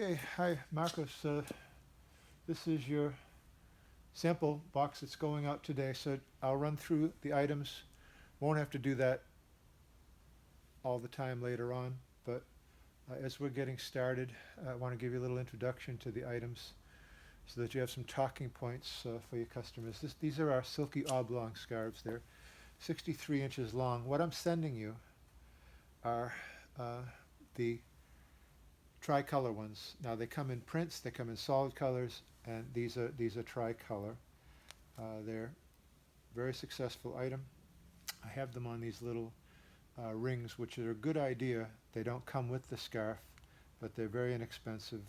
Okay, hi Marcos. This is your sample box that's going out today. So I'll run through the items. Won't have to do that all the time later on, but as we're getting started, I want to give you a little introduction to the items so that you have some talking points for your customers. These are our silky oblong scarves. They're 63 inches long. What I'm sending you are the tricolor ones. Now they come in prints, they come in solid colors, and these are tricolor. They're very successful item. I have them on these little rings, which are a good idea. They don't come with the scarf, but they're very inexpensive.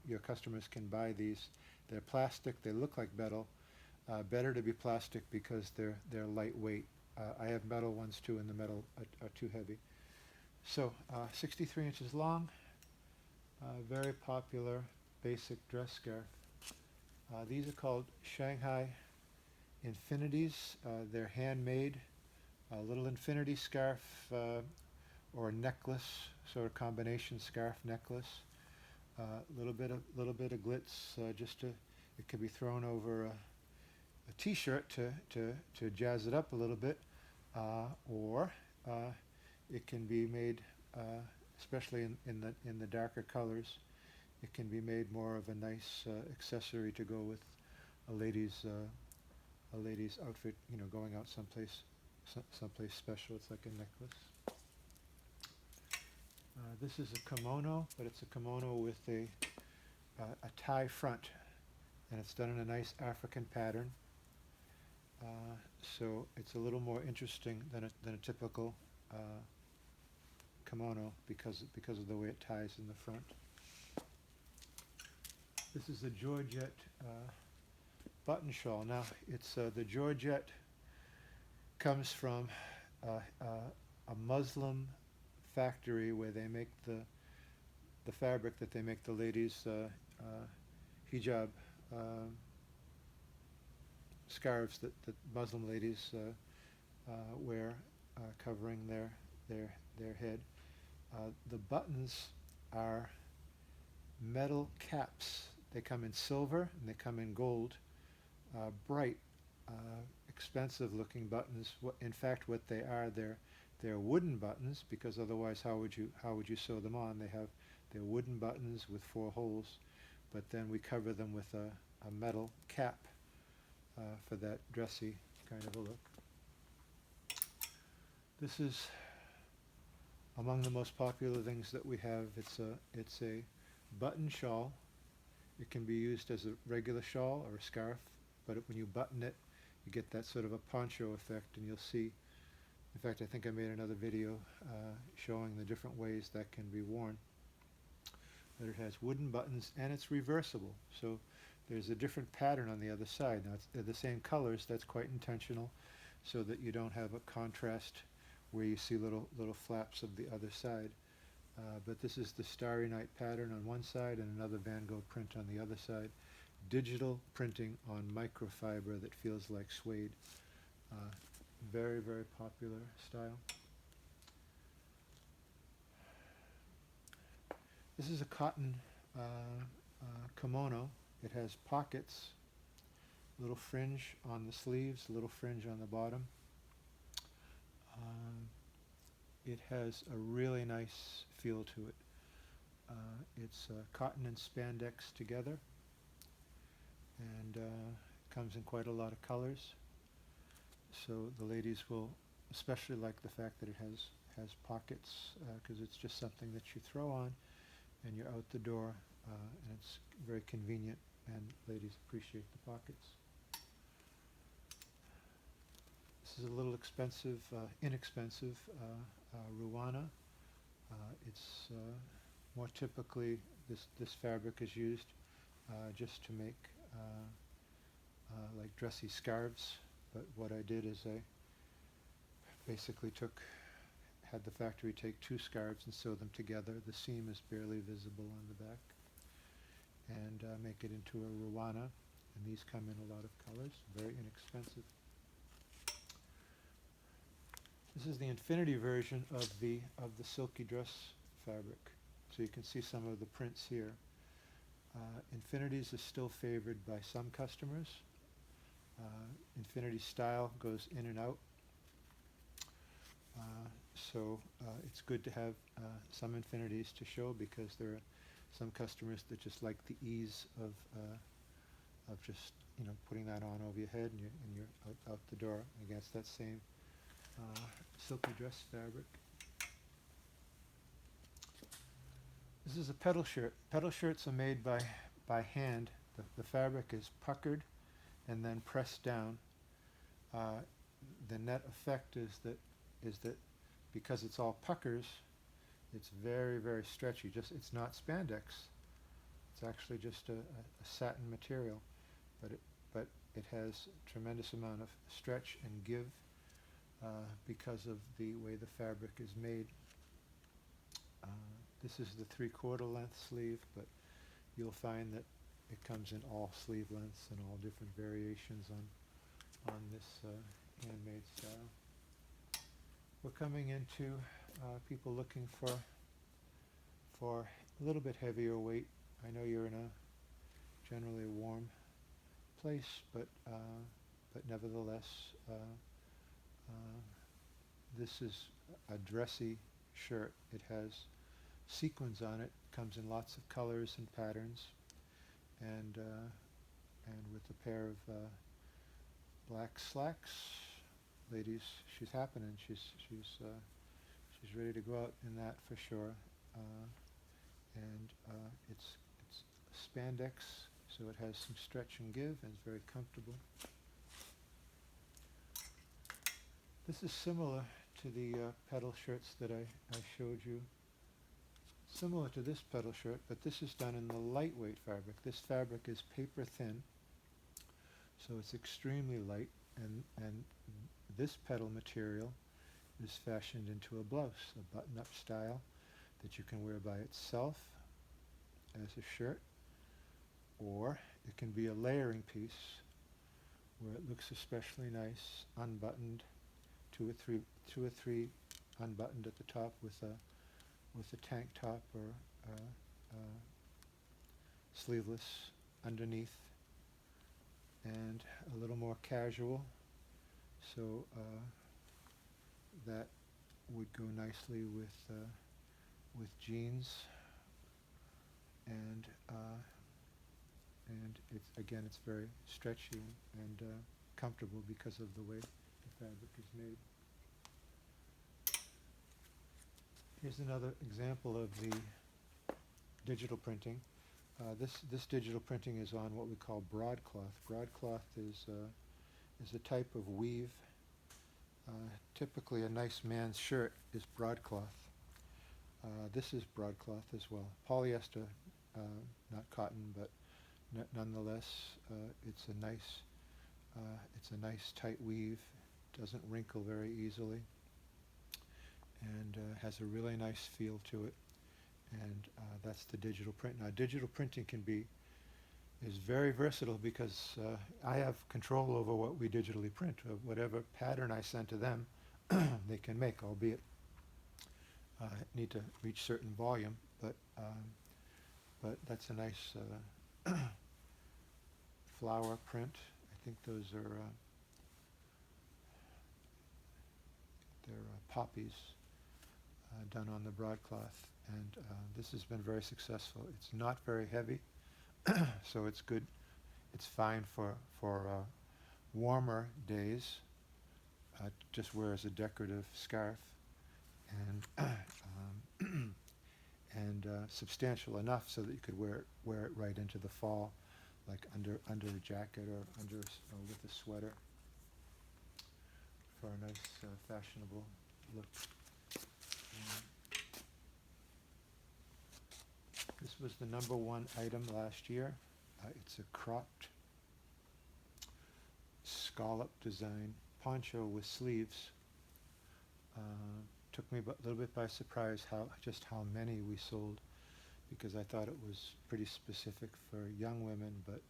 Your customers can buy these. They're plastic. They look like metal. Better to be plastic because they're lightweight. I have metal ones too, and the metal are too heavy. So 63 inches long. Very popular basic dress scarf. These are called Shanghai Infinities. They're handmade. A little infinity scarf or a necklace, sort of combination scarf necklace. Little bit of glitz, just to it could be thrown over a T-shirt to jazz it up a little bit, or it can be made, especially in the darker colors. It can be made more of a nice accessory to go with a lady's outfit. You know, going out someplace special. It's like a necklace. This is a kimono, but it's a kimono with a tie front, and it's done in a nice African pattern. So it's a little more interesting than a typical kimono because of the way it ties in the front. This is a Georgette button shawl. Now it's the Georgette comes from a Muslim factory where they make the fabric that they make the ladies' hijab scarves that Muslim ladies wear, covering their head. The buttons are metal caps. They come in silver and they come in gold. Bright, expensive looking buttons. In fact, what they are, they're wooden buttons, because otherwise how would you sew them on? They're wooden buttons with 4 holes, but then we cover them with a metal cap for that dressy kind of a look. This is among the most popular things that we have. It's a button shawl. It can be used as a regular shawl or a scarf, but when you button it, you get that sort of a poncho effect, and you'll see. In fact, I think I made another video showing the different ways that can be worn. But it has wooden buttons, and it's reversible. So there's a different pattern on the other side. Now, they're the same colors. That's quite intentional, so that you don't have a contrast where you see little flaps of the other side. But this is the Starry Night pattern on one side and another Van Gogh print on the other side. Digital printing on microfiber that feels like suede. Very, very popular style. This is a cotton kimono. It has pockets, little fringe on the sleeves, little fringe on the bottom. It has a really nice feel to it. It's cotton and spandex together, and comes in quite a lot of colors. So the ladies will especially like the fact that it has pockets, because it's just something that you throw on and you're out the door, and it's very convenient, and ladies appreciate the pockets. This is a little inexpensive Ruana. It's more typically this fabric is used just to make like dressy scarves. But what I did is I basically had the factory take 2 scarves and sew them together. The seam is barely visible on the back, and make it into a Ruana. And these come in a lot of colors, very inexpensive. This is the infinity version of the silky dress fabric. So you can see some of the prints here. Infinities is still favored by some customers. Infinity style goes in and out. So it's good to have some infinities to show, because there are some customers that just like the ease of just putting that on over your head, and you're out the door against that same silky dress fabric. This is a pedal shirt. Pedal shirts are made by hand. The fabric is puckered and then pressed down. The net effect is that because it's all puckers, it's very, very stretchy. It's not spandex. It's actually just a satin material, but it has a tremendous amount of stretch and give because of the way the fabric is made. This is the 3/4 length sleeve, but you'll find that it comes in all sleeve lengths and all different variations on this handmade style. We're coming into people looking for a little bit heavier weight. I know you're in a generally warm place, but nevertheless, this is a dressy shirt. It has sequins on it. Comes in lots of colors and patterns, and with a pair of black slacks. Ladies, she's happening. She's ready to go out in that for sure. And it's spandex, so it has some stretch and give, and it's very comfortable. This is similar to the pedal shirts that I showed you. Similar to this pedal shirt, but this is done in the lightweight fabric. This fabric is paper thin, so it's extremely light, and this pedal material is fashioned into a blouse, a button-up style that you can wear by itself as a shirt, or it can be a layering piece where it looks especially nice, unbuttoned, two or three unbuttoned at the top with a tank top or sleeveless underneath, and a little more casual, so that would go nicely with jeans, and it's very stretchy and comfortable because of the way the fabric is made. Here's another example of the digital printing. This digital printing is on what we call broadcloth. Broadcloth is a type of weave. Typically, a nice man's shirt is broadcloth. This is broadcloth as well. Polyester, not cotton, but nonetheless, it's a nice tight weave. Doesn't wrinkle very easily, and has a really nice feel to it. And that's the digital print. Now, digital printing is very versatile, because I have control over what we digitally print. Whatever pattern I send to them, they can make, albeit need to reach certain volume. But that's a nice flower print. I think those are they're poppies done on the broadcloth, and this has been very successful. It's not very heavy, so it's good. It's fine for warmer days. Just wear as a decorative scarf, and substantial enough so that you could wear it right into the fall, like under a jacket or with a sweater, for a nice fashionable look. This was the #1 item last year. It's a cropped scallop design poncho with sleeves. Took me a little bit by surprise just how many we sold, because I thought it was pretty specific for young women, but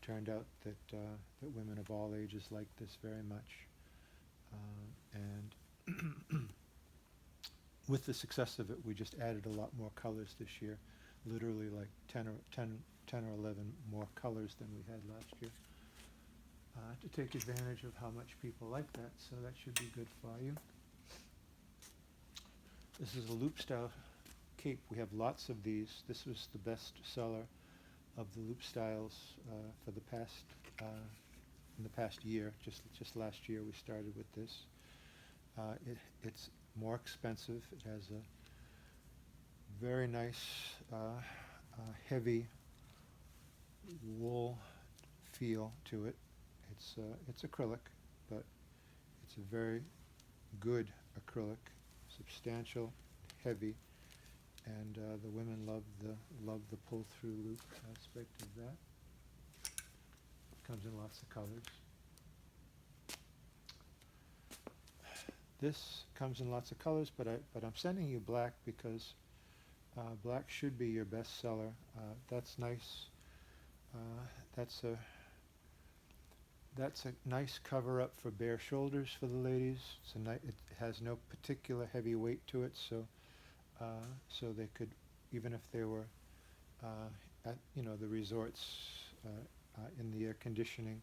turned out that women of all ages liked this very much. And with the success of it, we just added a lot more colors this year, literally like 10 or 11 more colors than we had last year, to take advantage of how much people like that, so that should be good for you. This is a loop style cape. We have lots of these. This was the best seller of the loop styles for the past, in the past year. Just last year we started with this. It's more expensive. It has a very nice heavy wool feel to it. It's acrylic, but it's a very good acrylic, substantial, heavy, and the women love the pull-through loop aspect of that. Comes in lots of colors. This comes in lots of colors, but I'm sending you black because black should be your best seller. That's nice. That's a nice cover-up for bare shoulders for the ladies. It has no particular heavy weight to it, so they could, even if they were at the resorts in the air conditioning,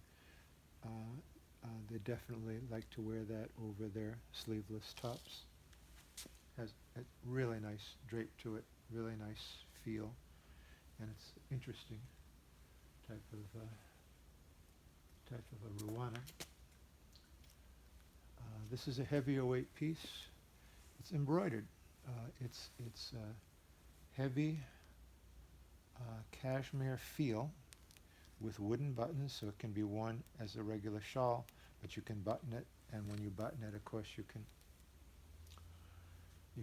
they definitely like to wear that over their sleeveless tops. Has a really nice drape to it, really nice feel, and it's interesting type of a Ruana. This is a heavier weight piece. It's embroidered. It's heavy cashmere feel with wooden buttons, so it can be worn as a regular shawl, but you can button it, and when you button it, of course, you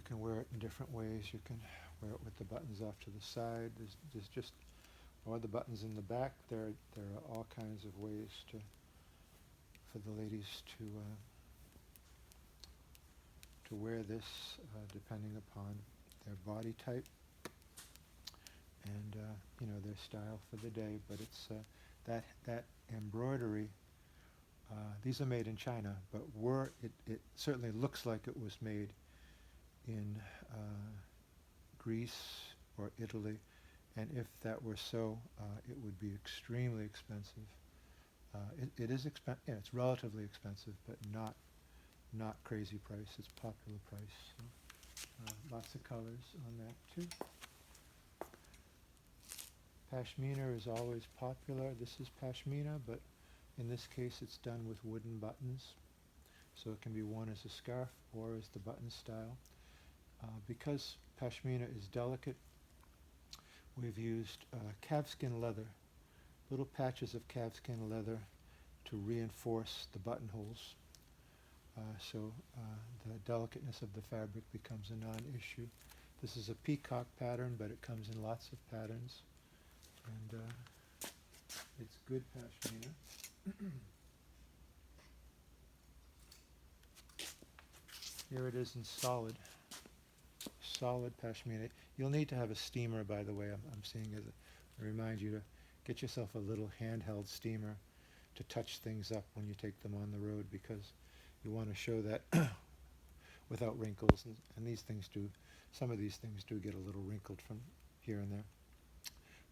can wear it in different ways. You can wear it with the buttons off to the side. There's just, or the buttons in the back. There are all kinds of ways for the ladies to wear this, depending upon their body type and their style for the day. But it's that embroidery. These are made in China, but it certainly looks like it was made in Greece or Italy, and if that were so, it would be extremely expensive. It is it's relatively expensive, but not crazy price. It's popular price. So, lots of colors on that too. Pashmina is always popular. This is pashmina, but in this case it's done with wooden buttons, so it can be worn as a scarf or as the button style. Because pashmina is delicate, we've used calfskin leather, little patches of calfskin leather to reinforce the buttonholes. So the delicateness of the fabric becomes a non-issue. This is a peacock pattern, but it comes in lots of patterns, and it's good pashmina. Here it is in solid pashmina. You'll need to have a steamer, by the way. I'm seeing as I remind you to get yourself a little handheld steamer to touch things up when you take them on the road, because you want to show that without wrinkles, and these things do. Some of these things do get a little wrinkled from here and there.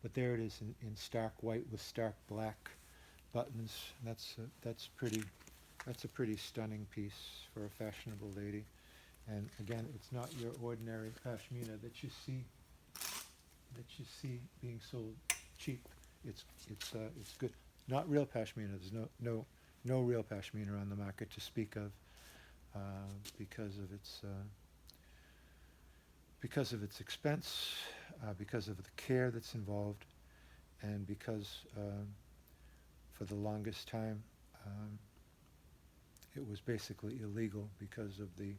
But there it is in stark white with stark black buttons. That's a pretty stunning piece for a fashionable lady. And again, it's not your ordinary pashmina that you see being sold cheap. It's good. Not real pashmina. There's no real pashmina on the market to speak of, because of its expense, because of the care that's involved, and because for the longest time it was basically illegal because of the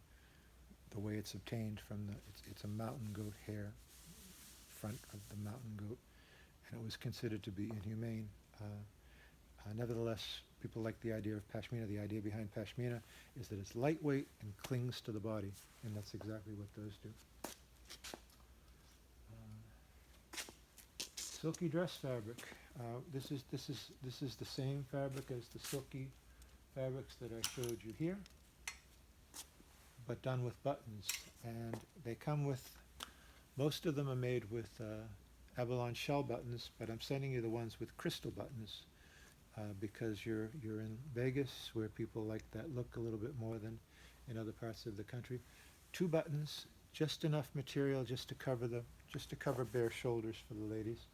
way it's obtained from it's a mountain goat hair, front of the mountain goat, and it was considered to be inhumane. Nevertheless, people like the idea of pashmina. The idea behind pashmina is that it's lightweight and clings to the body, and that's exactly what those do. Silky dress fabric. This is the same fabric as the silky fabrics that I showed you here. but done with buttons. And they come with, most of them are made with abalone shell buttons, but I'm sending you the ones with crystal buttons because you're in Vegas, where people like that look a little bit more than in other parts of the country. 2 buttons, just enough material just to cover bare shoulders for the ladies.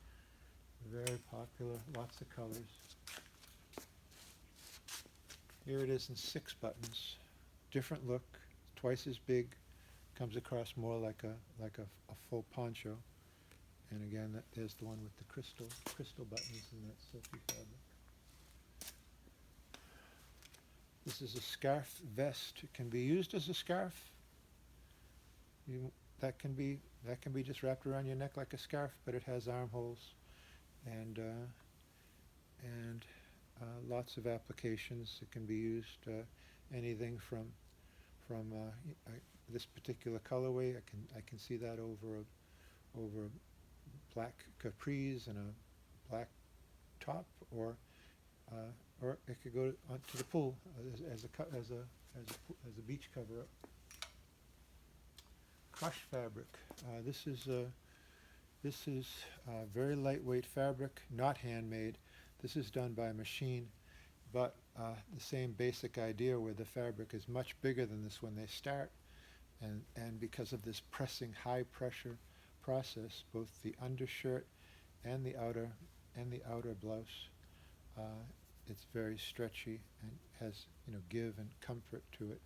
Very popular, lots of colors. Here it is in 6 buttons. Different look, twice as big, comes across more like a full poncho. And again, there's the one with the crystal buttons in that silky fabric. This is a scarf vest. It can be used as a scarf. That can be just wrapped around your neck like a scarf, but it has armholes and lots of applications. It can be used anything from this particular colorway. I can see that over black capris and a black top, or it could go to the pool as a beach cover-up. Crush fabric. This is very lightweight fabric, not handmade. This is done by a machine, but the same basic idea, where the fabric is much bigger than this when they start, and because of this pressing high pressure process, both the undershirt and the outer blouse, it's very stretchy and has give and comfort to it.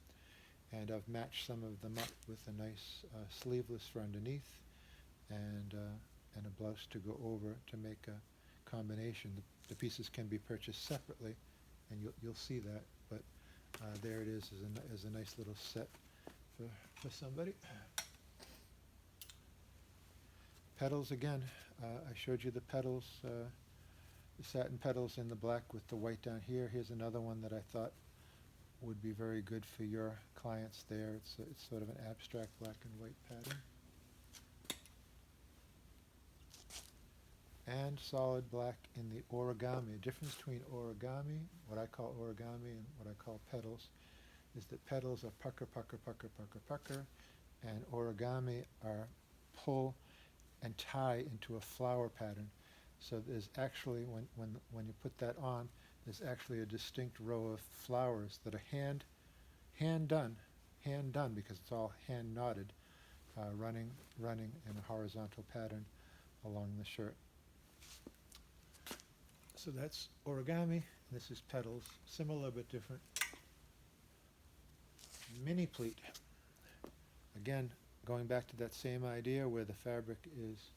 And I've matched some of them up with a nice sleeveless for underneath, and a blouse to go over to make a combination. The pieces can be purchased separately, and you'll see that. But there it is as a nice little set for somebody. Petals again. I showed you the petals, the satin petals in the black with the white down here. Here's another one that I thought would be very good for your clients there. It's sort of an abstract black and white pattern. And solid black in the origami. The difference between origami, what I call origami, and what I call petals, is that petals are pucker, pucker, pucker, pucker, pucker, and origami are pull and tie into a flower pattern. So there's actually, when you put that on, there's actually a distinct row of flowers that are hand done because it's all hand knotted, running in a horizontal pattern along the shirt. So that's origami. This is petals, similar but different. Mini pleat. Again, going back to that same idea, where the fabric is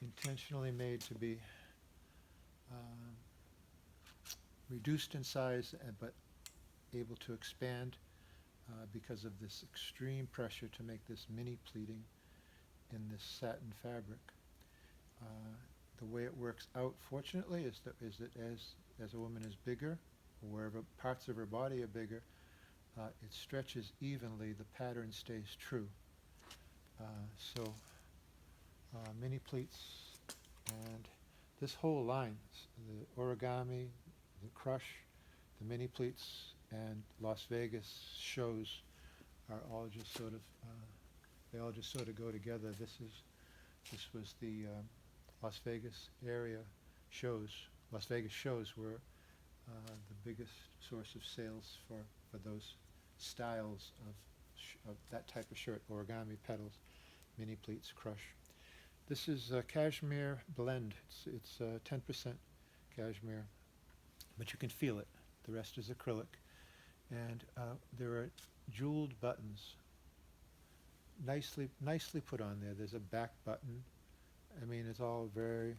intentionally made to be reduced in size, but able to expand because of this extreme pressure to make this mini pleating in this satin fabric. The way it works out, fortunately, is that as a woman is bigger, or wherever parts of her body are bigger, it stretches evenly. The pattern stays true. So mini pleats, and this whole line, the origami, the crush, the mini pleats, and Las Vegas shows are all just sort of they all just sort of go together. This was the Las Vegas area shows. Las Vegas shows were the biggest source of sales for those styles of that type of shirt: origami, petals, mini pleats, crush. This is a cashmere blend. It's 10% cashmere, but you can feel it. The rest is acrylic, and there are jeweled buttons, nicely put on there. There's a back button. I mean, it's all very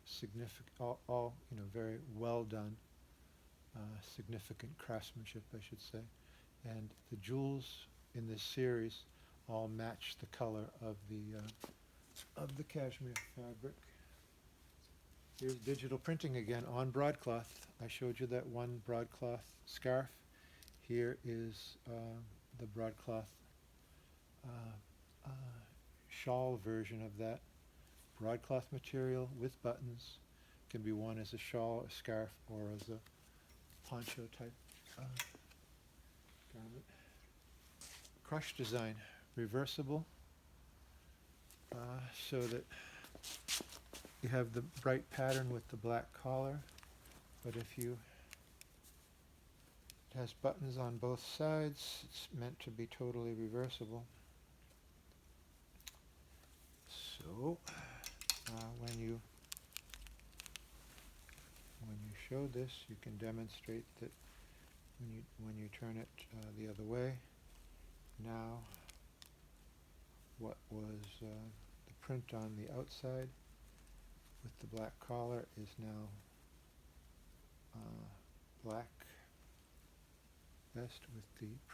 significant, all very well done, significant craftsmanship, I should say. And the jewels in this series all match the color of the cashmere fabric. Here's digital printing again on broadcloth. I showed you that one broadcloth scarf. Here is the broadcloth shawl version of that. Broadcloth material with buttons, can be worn as a shawl, a scarf, or as a poncho type garment. crush design, reversible, so that you have the bright pattern with the black collar, but if you, it has buttons on both sides, it's meant to be totally reversible. So, when you show this, you can demonstrate that when you turn it the other way, now what was the print on the outside with the black collar is now black vest with the